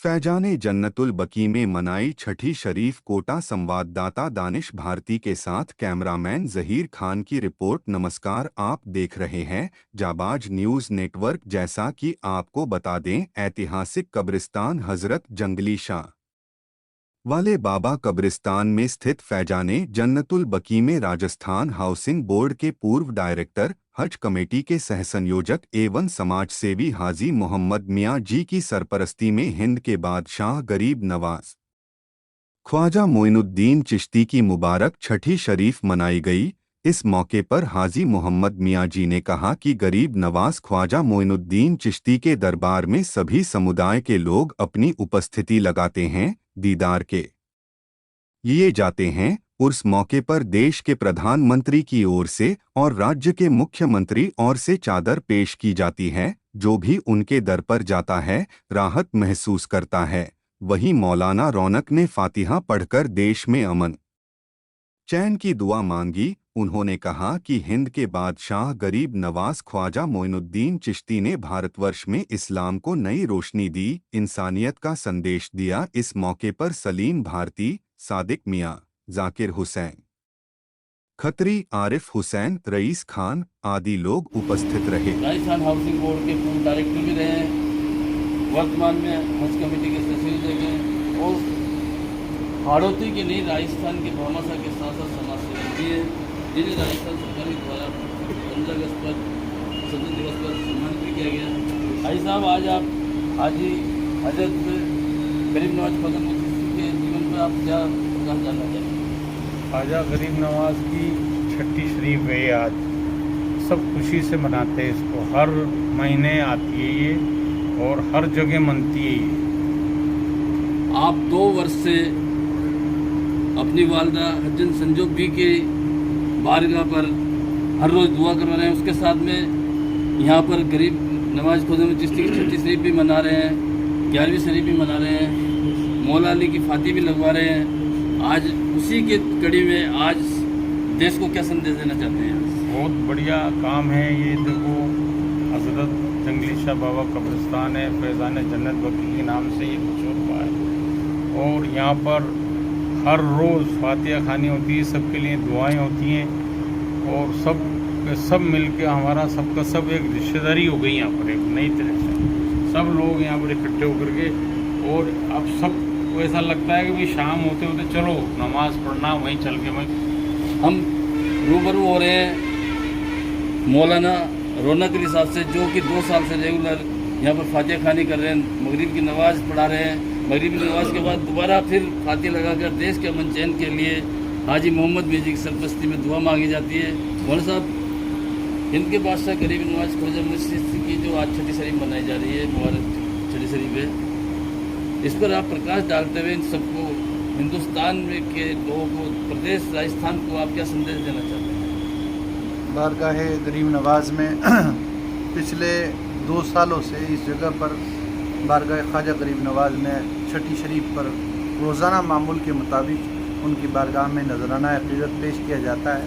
फैजाने जन्नतुल बकी में मनाई छठी शरीफ कोटा। संवाददाता दानिश भारती के साथ कैमरामैन जहीर खान की रिपोर्ट। नमस्कार, आप देख रहे हैं जाबाज न्यूज़ नेटवर्क। जैसा कि आपको बता दें, ऐतिहासिक कब्रिस्तान हजरत जंगली शाह वाले बाबा कब्रिस्तान में स्थित फैजाने जन्नतुल बकी में राजस्थान हाउसिंग बोर्ड के पूर्व डायरेक्टर, हज कमेटी के सहसंयोजक एवं समाज सेवी हाजी मोहम्मद मियां जी की सरपरस्ती में हिंद के बादशाह गरीब नवाज ख्वाजा मोइनुद्दीन चिश्ती की मुबारक छठी शरीफ मनाई गई। इस मौके पर हाजी मोहम्मद मियां जी ने कहा कि गरीब नवाज ख्वाजा मोइनुद्दीन चिश्ती के दरबार में सभी समुदाय के लोग अपनी उपस्थिति लगाते हैं, दीदार के लिए जाते हैं। उस मौके पर देश के प्रधानमंत्री की ओर से और राज्य के मुख्यमंत्री ओर से चादर पेश की जाती है। जो भी उनके दर पर जाता है राहत महसूस करता है। वहीं मौलाना रौनक ने फातिहा पढ़कर देश में अमन चैन की दुआ मांगी। उन्होंने कहा कि हिंद के बादशाह गरीब नवाज ख्वाजा मोइनुद्दीन चिश्ती ने भारतवर्ष में इस्लाम को नई रोशनी दी, इंसानियत का संदेश दिया। इस मौके पर सलीम भारती, सादिक मियां, जाकिर हुसैन खत्री, आरिफ हुसैन, रईस खान आदि लोग उपस्थित रहे। राजस्थान हाउसिंग बोर्ड के पूर्व डायरेक्टर भी रहे हैं, वर्तमान में हज कमेटी के सचिव हैं और हाड़ौती के लिए राजस्थान के भामाशाह के साथ साथ समाज सेवी भी है, जिन्हें राजस्थान सरकार के द्वारा 15 अगस्त पर स्वतंत्रता दिवस पर सम्मानित भी किया गया। भाई साहब, आज आप हाजी हजरत गरीब नवाज ख्वाजा मोइनुद्दीन के जीवन पर आप क्या जानना चाहेंगे? ख्वाजा गरीब नवाज की छठी शरीफ है आज। सब खुशी से मनाते हैं इसको। हर महीने आती है ये और हर जगह मनती है ये। आप 2 वर्ष से अपनी वालदा हजन संजोग भी के बारगाह पर हर रोज़ दुआ करवा रहे हैं। उसके साथ में यहाँ पर गरीब नवाज ख्वाजा मोइनुद्दीन चिश्ती की छठी शरीफ भी मना रहे हैं, 11वीं शरीफ भी मना रहे हैं, मौला अली की फाती भी लगवा रहे हैं। आज उसी के कड़ी में आज देश को क्या संदेश देना चाहते हैं? बहुत बढ़िया काम है ये। देखो, हजरत जंगली शाह बाबा कब्रिस्तान है, फैजाने जन्नत बकी के नाम से ये मशहूर हुआ है और यहाँ पर हर रोज़ फातिहा खानी होती है, सबके लिए दुआएं होती हैं और सब मिलके हमारा सबका सब एक रिश्तेदारी हो गई यहाँ पर, एक नई तरह से सब लोग यहाँ पर इकट्ठे होकर के। और अब सब ऐसा लगता है कि भाई शाम होते होते चलो नमाज पढ़ना, वहीं चल के हम रूबरू हो रहे हैं मौलाना रौनक अली साहब से, जो कि 2 साल से रेगुलर यहाँ पर फातिहा खानी कर रहे हैं, मगरिब की नमाज पढ़ा रहे हैं। मगरिब की नमाज के बाद दोबारा फिर फातिहा लगाकर देश के अमन चैन के लिए हाजी मोहम्मद मियां जी की सरपरस्ती में दुआ मांगी जाती है। मौलाना साहब, हिंद के बादशाह गरीब नवाज ख्वाजा मोइनुद्दीन चिश्ती की जो आज छठी शरीफ मनाई जा रही है, मुबारक छठी शरीफ है, इस पर आप प्रकाश डालते हुए इन सबको, हिंदुस्तान में के लोगों को, प्रदेश राजस्थान को आप क्या संदेश देना चाहते हैं? बारगाह गरीब नवाज में पिछले 2 सालों से इस जगह पर बारगाह ख्वाजा गरीब नवाज में छठी शरीफ पर रोज़ाना मामूल के मुताबिक उनकी बारगाह में नजराना अक़ीदत पेश किया जाता है।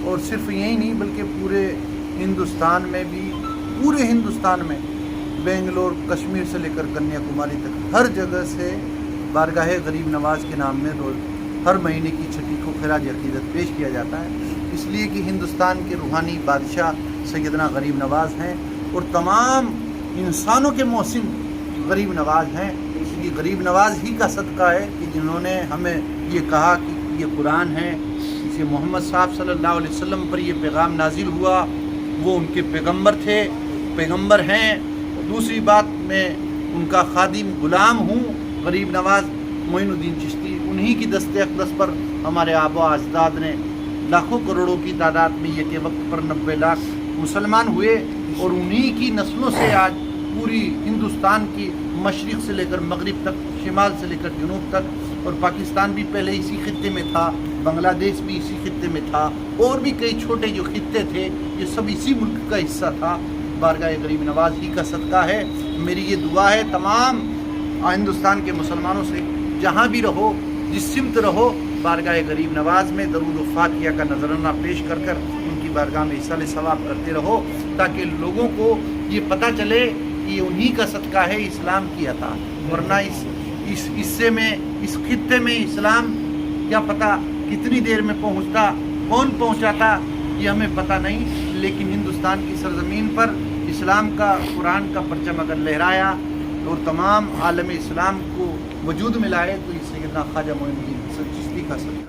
और सिर्फ यही नहीं बल्कि पूरे हिंदुस्तान में भी, पूरे हिंदुस्तान में बेंगलोर, कश्मीर से लेकर कन्याकुमारी तक हर जगह से बारगाह गरीब नवाज के नाम में रोज़ हर महीने की छठी को खराज अक़ीदत पेश किया जाता है। इसलिए कि हिंदुस्तान के रूहानी बादशाह सैयदना गरीब नवाज हैं और तमाम इंसानों के मोहसिन गरीब नवाज हैं। ये गरीब नवाज ही का सदका है कि जिन्होंने हमें ये कहा कि ये कुरान है, इसे मोहम्मद साहब सल्लल्लाहु अलैहि वसल्लम पर यह पैगाम नाजिल हुआ, वो उनके पैगंबर थे, पैगंबर हैं। दूसरी बात, मैं उनका खादिम गुलाम हूँ। गरीब नवाज मोइनुद्दीन चिश्ती, उन्हीं की दस्ते अक़दस पर हमारे आबा अजदाद ने लाखों करोड़ों की तादाद में एक वक्त पर 90 लाख मुसलमान हुए और उन्हीं की नस्लों से आज पूरी हिंदुस्तान की मशरिक़ से लेकर मगरिब तक, शिमाल से लेकर जनूब तक, और पाकिस्तान भी पहले इसी खित्ते में था, बांग्लादेश भी इसी खित्ते में था, और भी कई छोटे जो खित्ते थे ये सब इसी मुल्क का हिस्सा था। बारगाह गरीब नवाज ही का सदका है। मेरी ये दुआ है तमाम हिंदुस्तान के मुसलमानों से, जहाँ भी रहो, जिस सिमत रहो, बारगाह गरीब नवाज में दरूद व फातिहा का नजराना पेश कर कर उनकी बारगाह में इसाले सवाब करते रहो, ताकि लोगों को ये पता चले ये उन्हीं का सदका है, इस्लाम की अता। वरना इस हिस्से में, इस खित्ते में इस्लाम क्या पता कितनी देर में पहुंचता, कौन पहुंचाता ये हमें पता नहीं, लेकिन हिंदुस्तान की सरजमीन पर इस्लाम का, कुरान का परचम अगर लहराया और तमाम आलम इस्लाम को वजूद मिलाए तो इससे ख्वाजा मोइनुद्दीन चिश्ती का सदका।